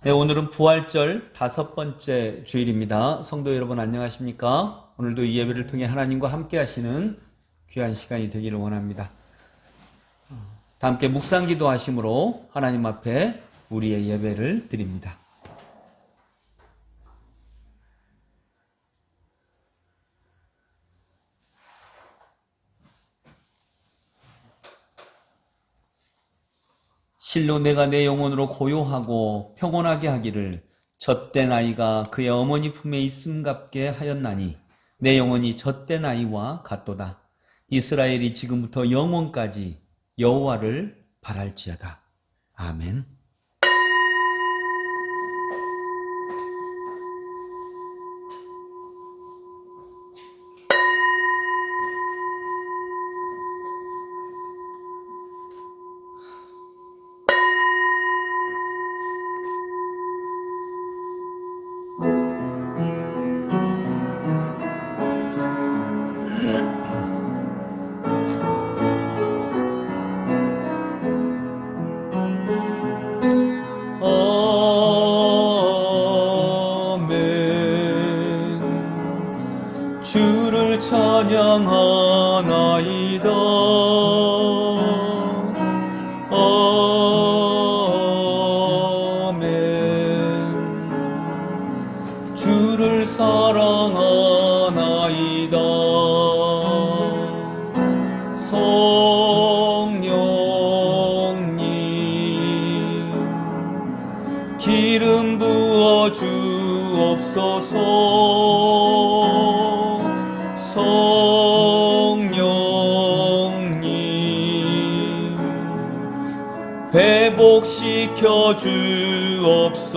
네, 오늘은 부활절 5번째 주일입니다. 성도 여러분 안녕하십니까? 오늘도 이 예배를 통해 하나님과 함께 하시는 귀한 시간이 되기를 원합니다. 다 함께 묵상기도 하심으로 하나님 앞에 우리의 예배를 드립니다. 실로 내가 내 영혼으로 고요하고 평온하게 하기를 젖된 아이가 그의 어머니 품에 있음갑게 하였나니 내 영혼이 젖된 아이와 같도다. 이스라엘이 지금부터 영원까지 여호와를 바랄지어다. 아멘. 주를 찬양하나이다. 아멘. 주를 사랑하나이다. 성령님 기름 부어 주옵소서. 성령님 회복시켜 주옵소서.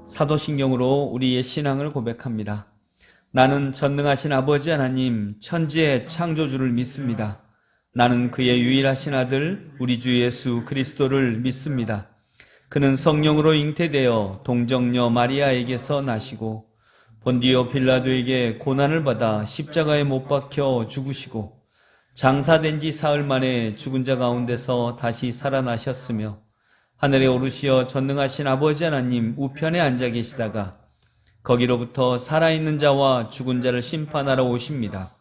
사도신경으로 우리의 신앙을 고백합니다. 나는 전능하신 아버지 하나님 천지의 창조주를 믿습니다. 나는 그의 유일하신 아들 우리 주 예수 그리스도를 믿습니다. 그는 성령으로 잉태되어 동정녀 마리아에게서 나시고 본디오 빌라도에게 고난을 받아 십자가에 못 박혀 죽으시고 장사된 지 사흘 만에 죽은 자 가운데서 다시 살아나셨으며 하늘에 오르시어 전능하신 아버지 하나님 우편에 앉아 계시다가 거기로부터 살아있는 자와 죽은 자를 심판하러 오십니다.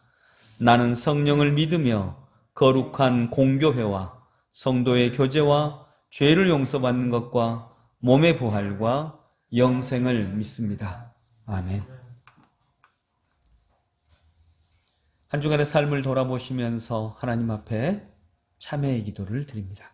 나는 성령을 믿으며 거룩한 공교회와 성도의 교제와 죄를 용서받는 것과 몸의 부활과 영생을 믿습니다. 아멘. 한 주간의 삶을 돌아보시면서 하나님 앞에 참회의 기도를 드립니다.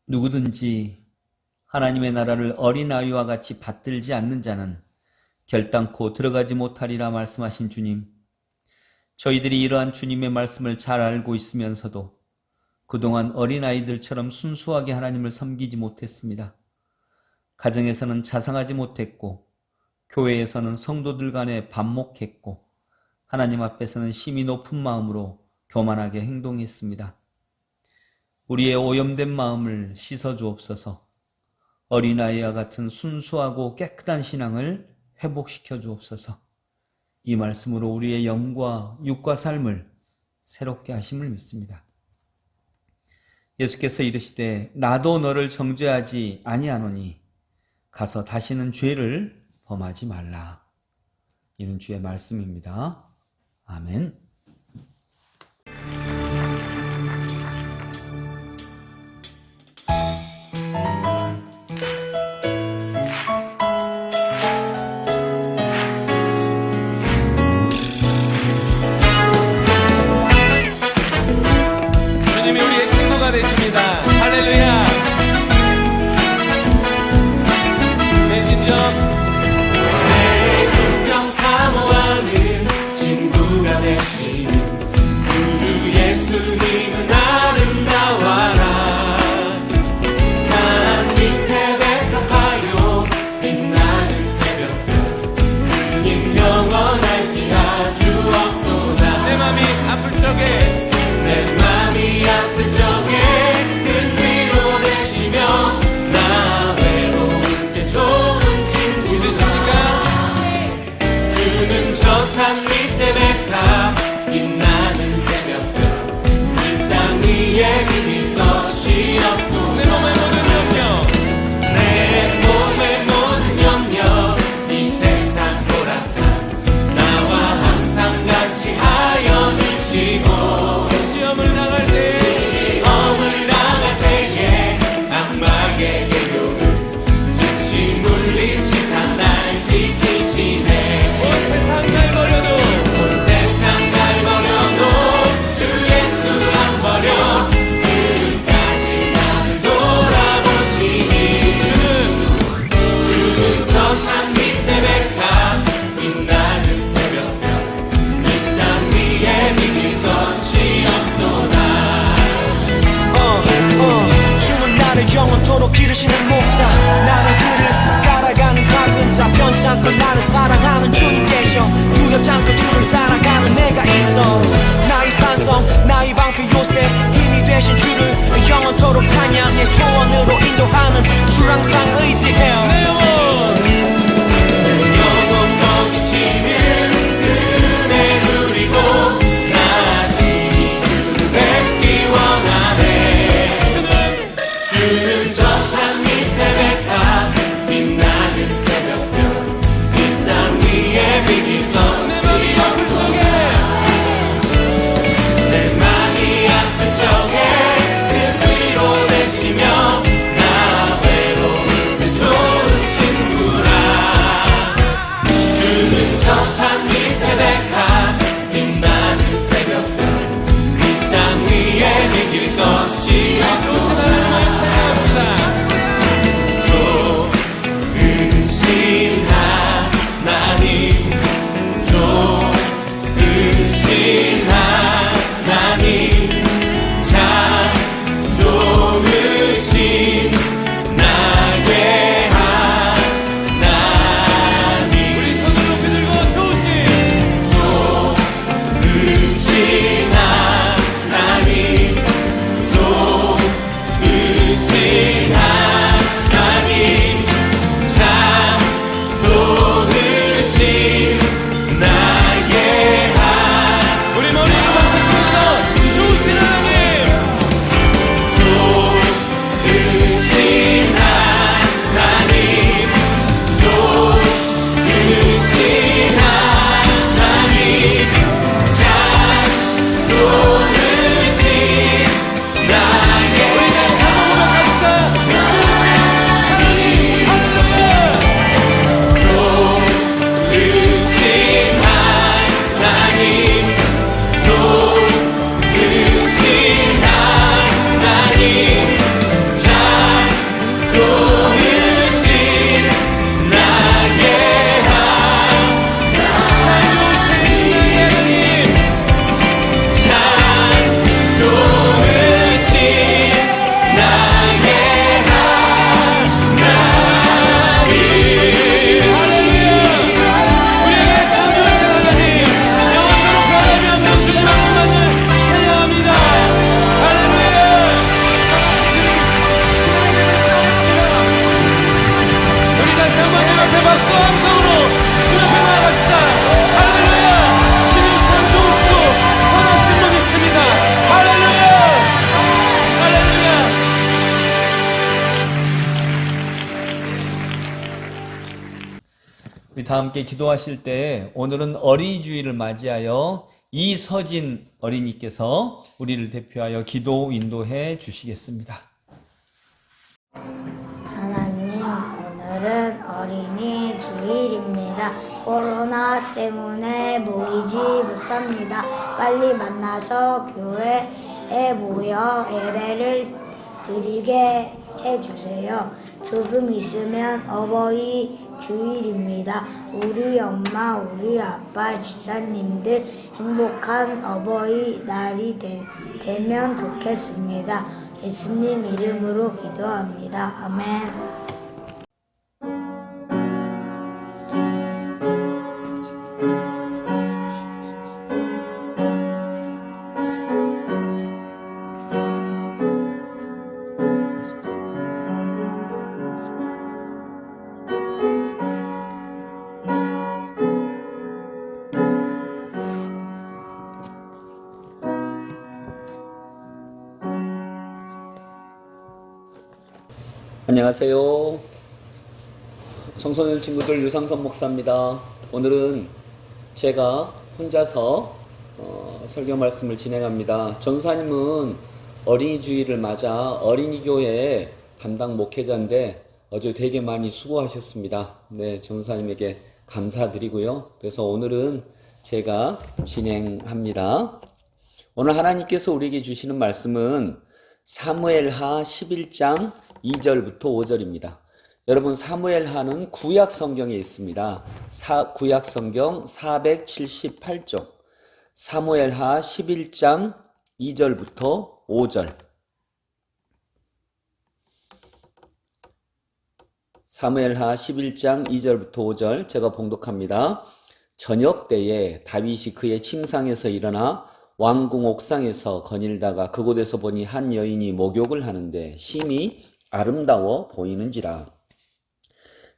누구든지 하나님의 나라를 어린아이와 같이 받들지 않는 자는 결단코 들어가지 못하리라 말씀하신 주님, 저희들이 이러한 주님의 말씀을 잘 알고 있으면서도 그동안 어린아이들처럼 순수하게 하나님을 섬기지 못했습니다. 가정에서는 자상하지 못했고 교회에서는 성도들 간에 반목했고 하나님 앞에서는 심히 높은 마음으로 교만하게 행동했습니다. 우리의 오염된 마음을 씻어주옵소서. 어린아이와 같은 순수하고 깨끗한 신앙을 회복시켜 주옵소서. 이 말씀으로 우리의 영과 육과 삶을 새롭게 하심을 믿습니다. 예수께서 이르시되 나도 너를 정죄하지 아니하노니 가서 다시는 죄를 범하지 말라. 이는 주의 말씀입니다. 아멘. 주님이 우리의 친구가 되십니다. 할렐루야. 내 진정 사모하는 친구가 되시 주신 주를 영원토록 찬양해 조언으로 인도하는 줄 항상 의지해요. 내 영혼 먹이시는 은혜 누리고 나 친히 주를 뵙기 원하네. 주는 저 산 밑에 백합 빛나는 새벽별 이 땅 위에 비길 것 내 맘이 아플 적에 내 맘이 아플 적에 그 위로 되시며 나 외로울 때 좋은 친구라. 주는 저 산 밑에 백합 빛나는 새벽별 이 땅 위에 비길 것이요. 좋으신 하나님을 찬양합시다. 좋으신 하나님 좋으신 하나님 참 좋으신 나의 하나님. 우리 손을 높이 들고 좋으신 하나님 좋으신 하나님 참 좋으신 나의 하나님. 우리 머리를 박수 치면서 좋으신 하나님 좋으신 하나님 좋으신 하나님 참 좋으신 나의. 우리 다시 한번 고백합시다. 좋으신 하나님 좋으신 하나님 좋으신 하나님 참 좋으신 나의 하나님 참 좋으신 나의 하나님 참 좋으신 나의 하나님. 할렐루야. 우리에게 참 좋으신 하나님 영원토록 변함이 없는 주님 한 분만을 찬양합니다. 할렐루야. 우리 다시 한번 주 앞에 박수 함성으로 주 앞에 나아갑시다. 할렐루야. 주님 참 좋으시고 선하신 분이십니다. 할렐루야. 할렐루야. 우리 다 함께 기도하실 때 오늘은 어린이 주일을 맞이하여 이서진 어린이께서 우리를 대표하여 기도 인도해 주시겠습니다. 하나님, 오늘은 어린이 주일입니다. 코로나 때문에 모이지 못합니다. 빨리 만나서 교회에 모여 예배를 드리게 해주세요. 조금 있으면 어버이 주일입니다. 우리 엄마, 우리 아빠, 집사님들 행복한 어버이 날이 되면 좋겠습니다. 예수님 이름으로 기도합니다. 아멘. 안녕하세요. 청소년 친구들 유상선 목사입니다. 오늘은 제가 혼자서 설교 말씀을 진행합니다. 전사님은 어린이 주일을 맞아 어린이 교회 담당 목회자인데 어제 되게 많이 수고하셨습니다. 네, 전사님에게 감사드리고요. 그래서 오늘은 제가 진행합니다. 오늘 하나님께서 우리에게 주시는 말씀은 사무엘하 11장 2절부터 5절입니다. 여러분, 사무엘하는 구약 성경에 있습니다. 구약 성경 478쪽. 사무엘하 11장 2절부터 5절. 사무엘하 11장 2절부터 5절 제가 봉독합니다. 저녁 때에 다윗이 그의 침상에서 일어나 왕궁 옥상에서 거닐다가 그곳에서 보니 한 여인이 목욕을 하는데 심히 아름다워 보이는지라.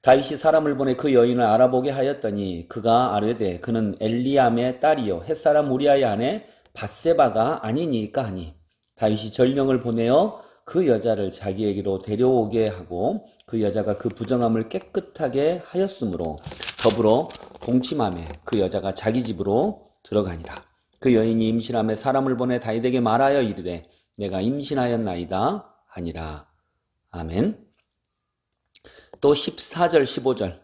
다윗이 사람을 보내 그 여인을 알아보게 하였더니 그가 아뢰되 그는 엘리암의 딸이요 햇사람 우리아의 아내 밧세바가 아니니까 하니, 다윗이 전령을 보내어 그 여자를 자기에게로 데려오게 하고 그 여자가 그 부정함을 깨끗하게 하였으므로 더불어 동침함에 그 여자가 자기 집으로 들어가니라. 그 여인이 임신함에 사람을 보내 다윗에게 말하여 이르되 내가 임신하였나이다 하니라. 아멘. 또 14절 15절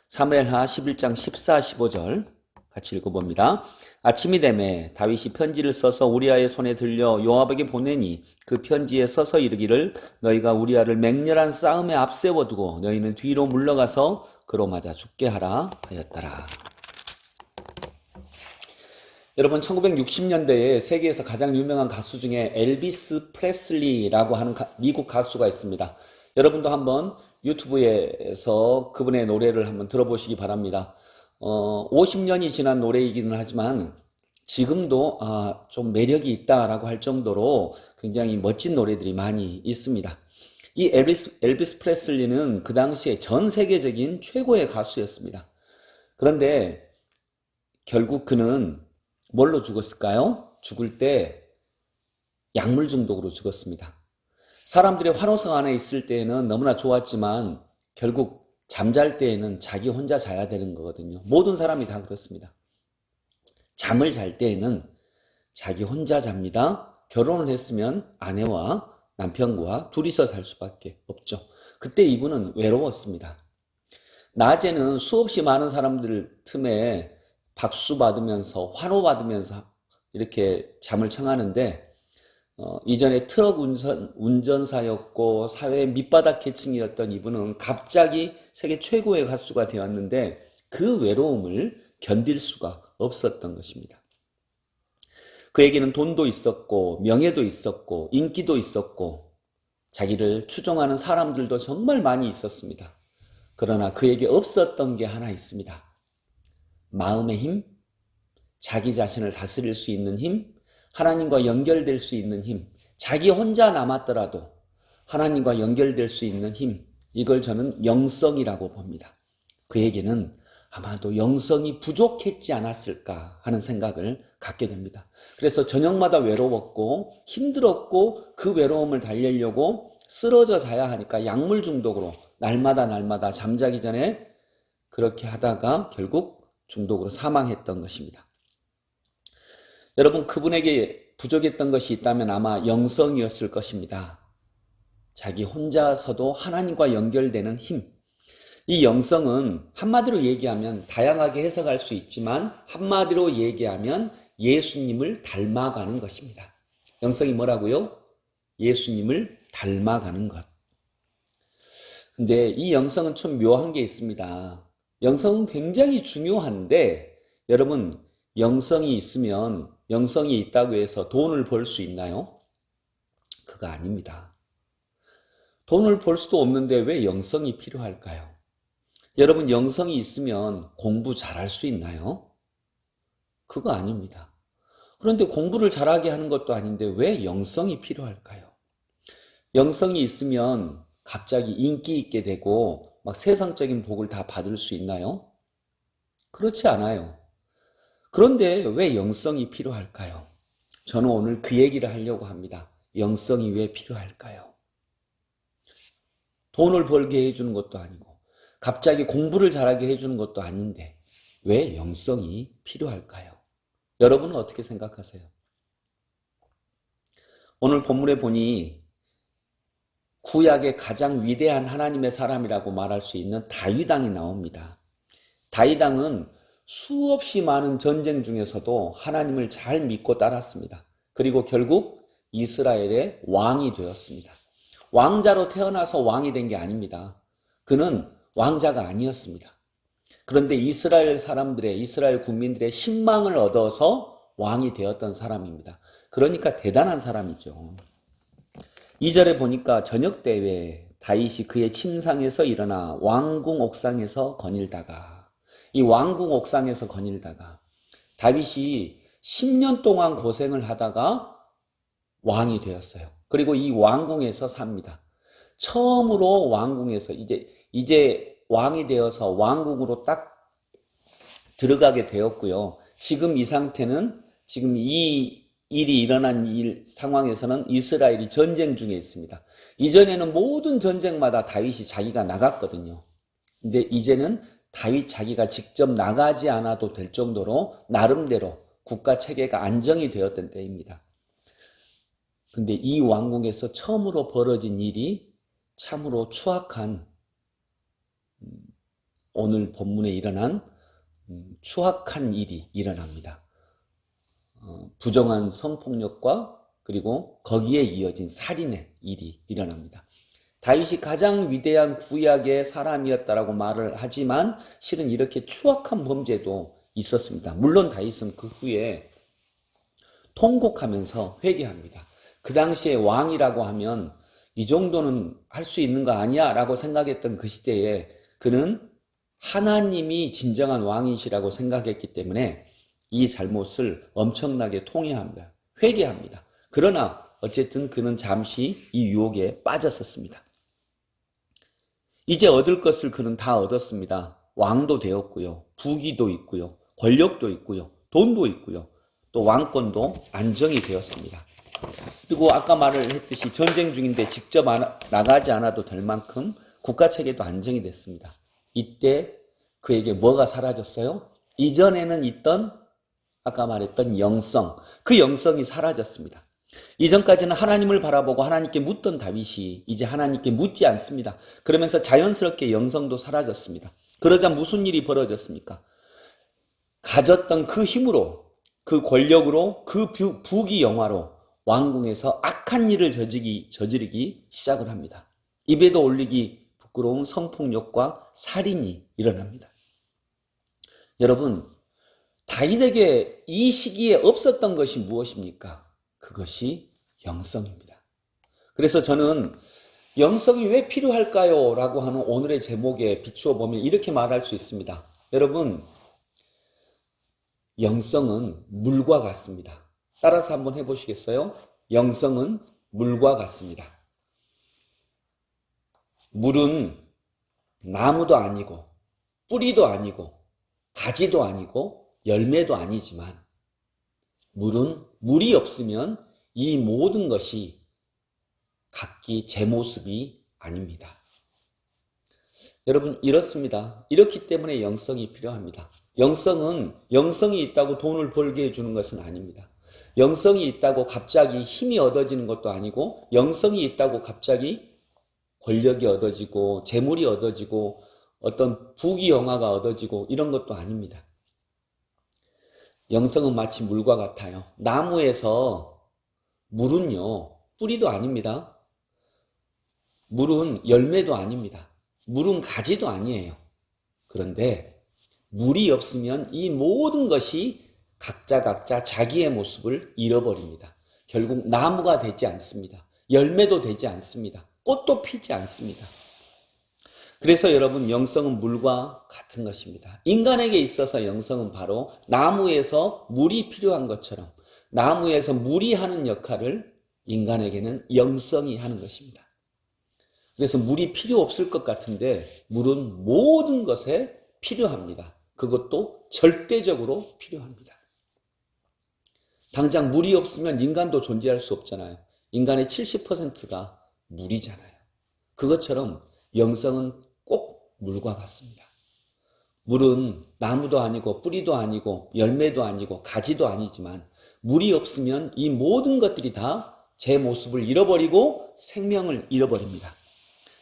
사무엘하 11장 14, 15절 같이 읽어봅니다. 아침이 되매 다윗이 편지를 써서 우리아의 손에 들려 요압에게 보내니 그 편지에 써서 이르기를 너희가 우리아를 맹렬한 싸움에 앞세워두고 너희는 뒤로 물러가서 그로 맞아 죽게 하라 하였더라. 여러분, 1960년대에 세계에서 가장 유명한 가수 중에 엘비스 프레슬리라고 하는 미국 가수가 있습니다. 여러분도 한번 유튜브에서 그분의 노래를 한번 들어보시기 바랍니다. 50년이 지난 노래이기는 하지만 지금도 좀 매력이 있다라고 할 정도로 굉장히 멋진 노래들이 많이 있습니다. 이 엘비스 프레슬리는 그 당시에 전 세계적인 최고의 가수였습니다. 그런데 결국 그는 뭘로 죽었을까요? 죽을 때 약물 중독으로 죽었습니다. 사람들이 환호성 안에 있을 때에는 너무나 좋았지만 결국 잠잘 때에는 자기 혼자 자야 되는 거거든요. 모든 사람이 다 그렇습니다. 잠을 잘 때에는 자기 혼자 잡니다. 결혼을 했으면 아내와 남편과 둘이서 살 수밖에 없죠. 그때 이분은 외로웠습니다. 낮에는 수없이 많은 사람들 틈에 박수 받으면서 환호 받으면서 이렇게 잠을 청하는데 이전에 트럭 운전사였고 사회의 밑바닥 계층이었던 이분은 갑자기 세계 최고의 가수가 되었는데 그 외로움을 견딜 수가 없었던 것입니다. 그에게는 돈도 있었고 명예도 있었고 인기도 있었고 자기를 추종하는 사람들도 정말 많이 있었습니다. 그러나 그에게 없었던 게 하나 있습니다. 마음의 힘, 자기 자신을 다스릴 수 있는 힘, 하나님과 연결될 수 있는 힘, 자기 혼자 남았더라도 하나님과 연결될 수 있는 힘, 이걸 저는 영성이라고 봅니다. 그에게는 아마도 영성이 부족했지 않았을까 하는 생각을 갖게 됩니다. 그래서 저녁마다 외로웠고 힘들었고 그 외로움을 달래려고 쓰러져 자야 하니까 약물 중독으로 날마다 잠자기 전에 그렇게 하다가 결국 중독으로 사망했던 것입니다. 여러분, 그분에게 부족했던 것이 있다면 아마 영성이었을 것입니다. 자기 혼자서도 하나님과 연결되는 힘. 이 영성은 한마디로 얘기하면 다양하게 해석할 수 있지만 한마디로 얘기하면 예수님을 닮아가는 것입니다. 영성이 뭐라고요? 예수님을 닮아가는 것. 근데 이 영성은 좀 묘한 게 있습니다. 영성은 굉장히 중요한데 여러분, 영성이 있으면 영성이 있다고 해서 돈을 벌 수 있나요? 그거 아닙니다. 돈을 벌 수도 없는데 왜 영성이 필요할까요? 여러분, 영성이 있으면 공부 잘할 수 있나요? 그거 아닙니다. 그런데 공부를 잘하게 하는 것도 아닌데 왜 영성이 필요할까요? 영성이 있으면 갑자기 인기 있게 되고 막 세상적인 복을 다 받을 수 있나요? 그렇지 않아요. 그런데 왜 영성이 필요할까요? 저는 오늘 그 얘기를 하려고 합니다. 영성이 왜 필요할까요? 돈을 벌게 해주는 것도 아니고 갑자기 공부를 잘하게 해주는 것도 아닌데 왜 영성이 필요할까요? 여러분은 어떻게 생각하세요? 오늘 본문에 보니 구약의 가장 위대한 하나님의 사람이라고 말할 수 있는 다윗 왕이 나옵니다. 다윗 왕은 수없이 많은 전쟁 중에서도 하나님을 잘 믿고 따랐습니다. 그리고 결국 이스라엘의 왕이 되었습니다. 왕자로 태어나서 왕이 된 게 아닙니다. 그는 왕자가 아니었습니다. 그런데 이스라엘 국민들의 신망을 얻어서 왕이 되었던 사람입니다. 그러니까 대단한 사람이죠. 2절에 보니까 저녁 때에 다윗이 그의 침상에서 일어나 왕궁 옥상에서 거닐다가, 이 왕궁 옥상에서 거닐다가 다윗이 10년 동안 고생을 하다가 왕이 되었어요. 그리고 이 왕궁에서 삽니다. 처음으로 왕궁에서 이제 왕이 되어서 왕궁으로 딱 들어가게 되었고요. 지금 이 상태는 지금 이 일이 일어난 상황에서는 이스라엘이 전쟁 중에 있습니다. 이전에는 모든 전쟁마다 다윗이 자기가 나갔거든요. 근데 이제는 다윗 자기가 직접 나가지 않아도 될 정도로 나름대로 국가 체계가 안정이 되었던 때입니다. 근데 이 왕궁에서 처음으로 벌어진 일이 참으로 추악한, 오늘 본문에 일어난 추악한 일이 일어납니다. 부정한 성폭력과 그리고 거기에 이어진 살인의 일이 일어납니다. 다윗이 가장 위대한 구약의 사람이었다라고 말을 하지만 실은 이렇게 추악한 범죄도 있었습니다. 물론 다윗은 그 후에 통곡하면서 회개합니다. 그 당시에 왕이라고 하면 이 정도는 할 수 있는 거 아니야 라고 생각했던 그 시대에 그는 하나님이 진정한 왕이시라고 생각했기 때문에 이 잘못을 엄청나게 통회합니다. 회개합니다. 그러나 어쨌든 그는 잠시 이 유혹에 빠졌었습니다. 이제 얻을 것을 그는 다 얻었습니다. 왕도 되었고요. 부귀도 있고요. 권력도 있고요. 돈도 있고요. 또 왕권도 안정이 되었습니다. 그리고 아까 말을 했듯이 전쟁 중인데 직접 나가지 않아도 될 만큼 국가체계도 안정이 됐습니다. 이때 그에게 뭐가 사라졌어요? 이전에는 있던 아까 말했던 영성, 그 영성이 사라졌습니다. 이전까지는 하나님을 바라보고 하나님께 묻던 다윗이 이제 하나님께 묻지 않습니다. 그러면서 자연스럽게 영성도 사라졌습니다. 그러자 무슨 일이 벌어졌습니까? 가졌던 그 힘으로, 그 권력으로, 그 부귀 영화로 왕궁에서 악한 일을 저지르기 시작을 합니다. 입에도 올리기 부끄러운 성폭력과 살인이 일어납니다. 여러분, 다윗에게 이 시기에 없었던 것이 무엇입니까? 그것이 영성입니다. 그래서 저는 영성이 왜 필요할까요? 라고 하는 오늘의 제목에 비추어 보면 이렇게 말할 수 있습니다. 여러분, 영성은 물과 같습니다. 따라서 한번 해보시겠어요? 영성은 물과 같습니다. 물은 나무도 아니고 뿌리도 아니고 가지도 아니고 열매도 아니지만 물은 물이 없으면 이 모든 것이 각기 제 모습이 아닙니다. 여러분 이렇습니다. 이렇기 때문에 영성이 필요합니다. 영성이 있다고 돈을 벌게 해주는 것은 아닙니다. 영성이 있다고 갑자기 힘이 얻어지는 것도 아니고 영성이 있다고 갑자기 권력이 얻어지고 재물이 얻어지고 어떤 부귀 영화가 얻어지고 이런 것도 아닙니다. 영성은 마치 물과 같아요. 나무에서 물은요, 뿌리도 아닙니다. 물은 열매도 아닙니다. 물은 가지도 아니에요. 그런데 물이 없으면 이 모든 것이 각자 자기의 모습을 잃어버립니다. 결국 나무가 되지 않습니다. 열매도 되지 않습니다. 꽃도 피지 않습니다. 그래서 여러분, 영성은 물과 같은 것입니다. 인간에게 있어서 영성은 바로 나무에서 물이 필요한 것처럼 나무에서 물이 하는 역할을 인간에게는 영성이 하는 것입니다. 그래서 물이 필요 없을 것 같은데 물은 모든 것에 필요합니다. 그것도 절대적으로 필요합니다. 당장 물이 없으면 인간도 존재할 수 없잖아요. 인간의 70%가 물이잖아요. 그것처럼 영성은 꼭 물과 같습니다. 물은 나무도 아니고 뿌리도 아니고 열매도 아니고 가지도 아니지만 물이 없으면 이 모든 것들이 다 제 모습을 잃어버리고 생명을 잃어버립니다.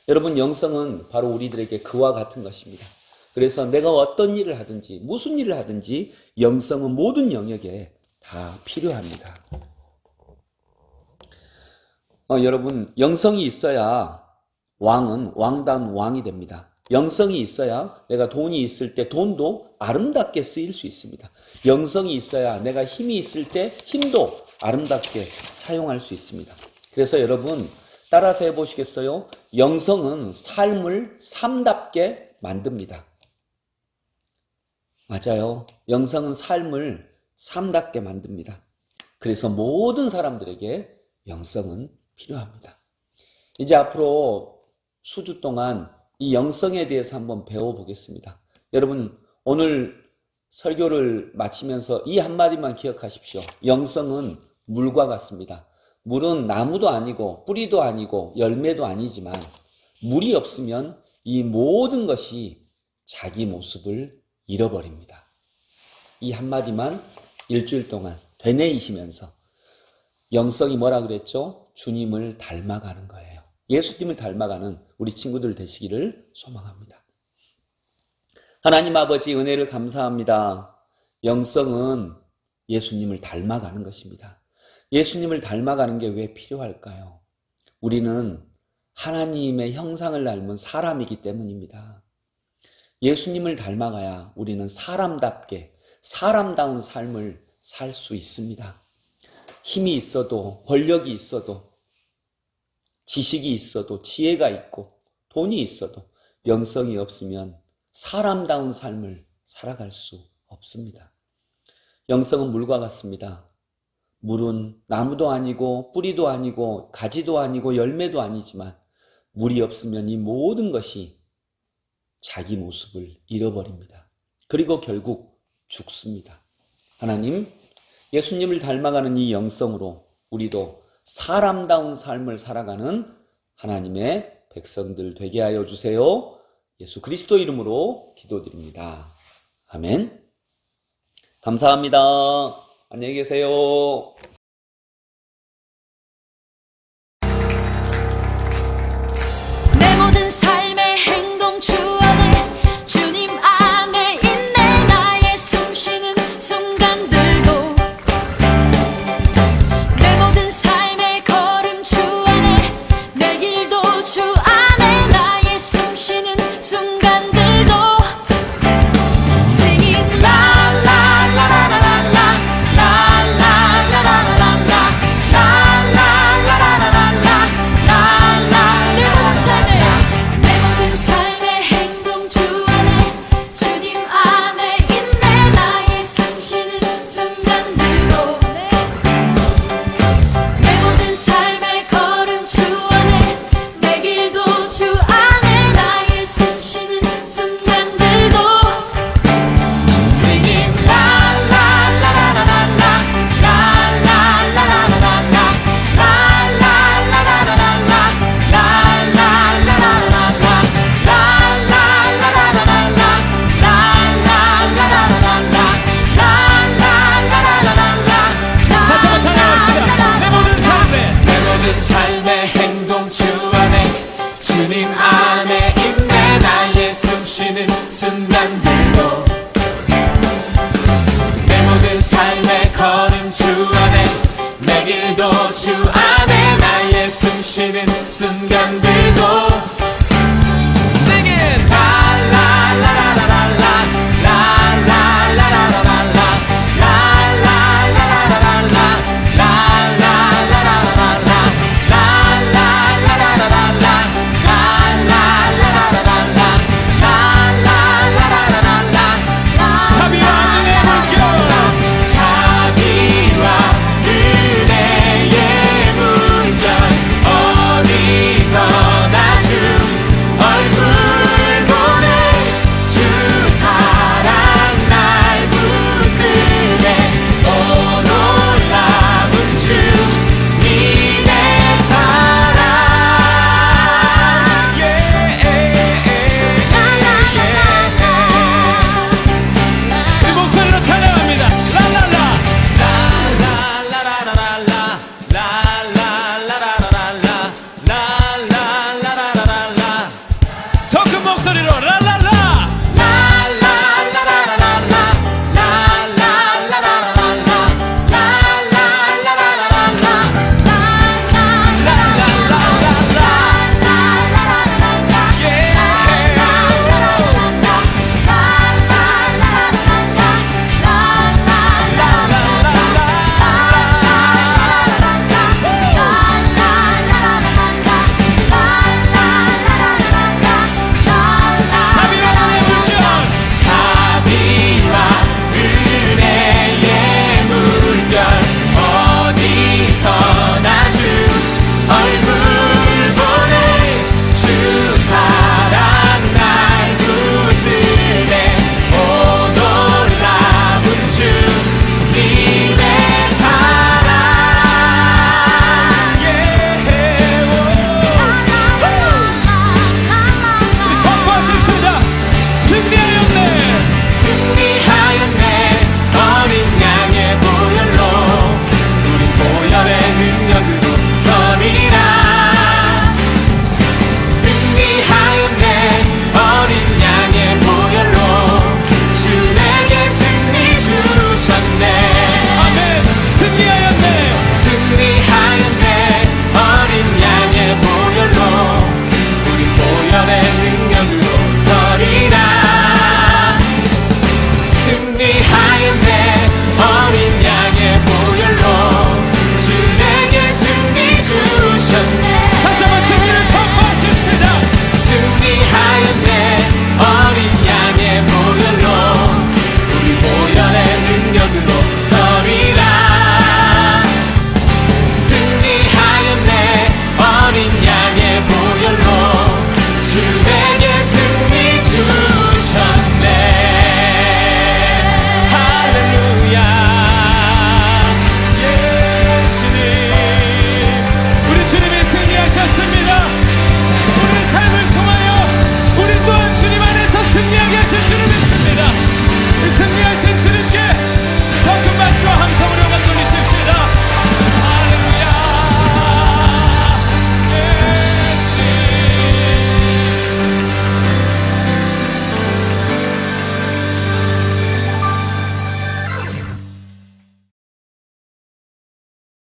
여러분, 영성은 바로 우리들에게 그와 같은 것입니다. 그래서 내가 어떤 일을 하든지 무슨 일을 하든지 영성은 모든 영역에 다 필요합니다. 여러분, 영성이 있어야 왕은 왕다운 왕이 됩니다. 영성이 있어야 내가 돈이 있을 때 돈도 아름답게 쓰일 수 있습니다. 영성이 있어야 내가 힘이 있을 때 힘도 아름답게 사용할 수 있습니다. 그래서 여러분, 따라서 해보시겠어요? 영성은 삶을 삶답게 만듭니다. 맞아요. 영성은 삶을 삶답게 만듭니다. 그래서 모든 사람들에게 영성은 필요합니다. 이제 앞으로 수주 동안 이 영성에 대해서 한번 배워보겠습니다. 여러분, 오늘 설교를 마치면서 이 한마디만 기억하십시오. 영성은 물과 같습니다. 물은 나무도 아니고 뿌리도 아니고 열매도 아니지만 물이 없으면 이 모든 것이 자기 모습을 잃어버립니다. 이 한마디만 일주일 동안 되뇌이시면서 영성이 뭐라 그랬죠? 주님을 닮아가는 거예요. 예수님을 닮아가는 우리 친구들 되시기를 소망합니다. 하나님 아버지 은혜를 감사합니다. 영성은 예수님을 닮아가는 것입니다. 예수님을 닮아가는 게 왜 필요할까요? 우리는 하나님의 형상을 닮은 사람이기 때문입니다. 예수님을 닮아가야 우리는 사람답게 사람다운 삶을 살 수 있습니다. 힘이 있어도 권력이 있어도 지식이 있어도 지혜가 있고 돈이 있어도 영성이 없으면 사람다운 삶을 살아갈 수 없습니다. 영성은 물과 같습니다. 물은 나무도 아니고 뿌리도 아니고 가지도 아니고 열매도 아니지만 물이 없으면 이 모든 것이 자기 모습을 잃어버립니다. 그리고 결국 죽습니다. 하나님, 예수님을 닮아가는 이 영성으로 우리도 사람다운 삶을 살아가는 하나님의 백성들 되게 하여 주세요. 예수 그리스도 이름으로 기도드립니다. 아멘. 감사합니다. 안녕히 계세요. 내 모든 삶의 행동 주 안에 주님 안에 있네. 나의 숨쉬는 순간들도 내 모든 삶의 걸음 주 안에 내 길도 주 안에 나의 숨쉬는 순간들도 Singing la la la la la la la la la la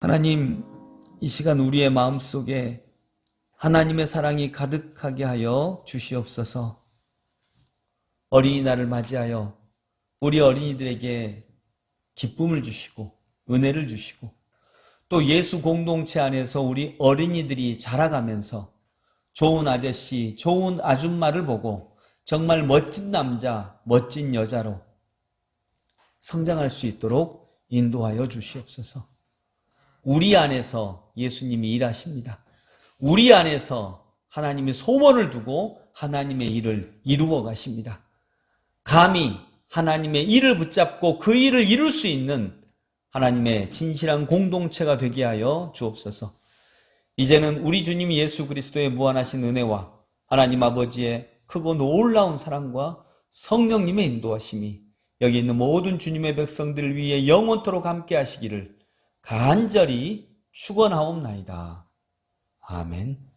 하나님, 이 시간 우리의 마음속에 하나님의 사랑이 가득하게 하여 주시옵소서. 어린이날을 맞이하여 우리 어린이들에게 기쁨을 주시고 은혜를 주시고 또 예수 공동체 안에서 우리 어린이들이 자라가면서 좋은 아저씨, 좋은 아줌마를 보고 정말 멋진 남자, 멋진 여자로 성장할 수 있도록 인도하여 주시옵소서. 우리 안에서 예수님이 일하십니다. 우리 안에서 하나님이 소원을 두고 하나님의 일을 이루어 가십니다. 감히 하나님의 일을 붙잡고 그 일을 이룰 수 있는 하나님의 진실한 공동체가 되게 하여 주옵소서. 이제는 우리 주님 예수 그리스도의 무한하신 은혜와 하나님 아버지의 크고 놀라운 사랑과 성령님의 인도하심이 여기 있는 모든 주님의 백성들 위해 영원토록 함께 하시기를 간절히 축원하옵나이다. 아멘.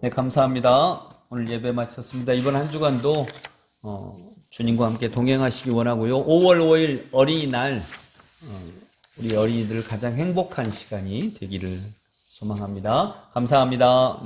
네, 감사합니다. 오늘 예배 마쳤습니다. 이번 한 주간도 주님과 함께 동행하시기 원하고요. 5월 5일 어린이날 우리 어린이들 가장 행복한 시간이 되기를 소망합니다. 감사합니다.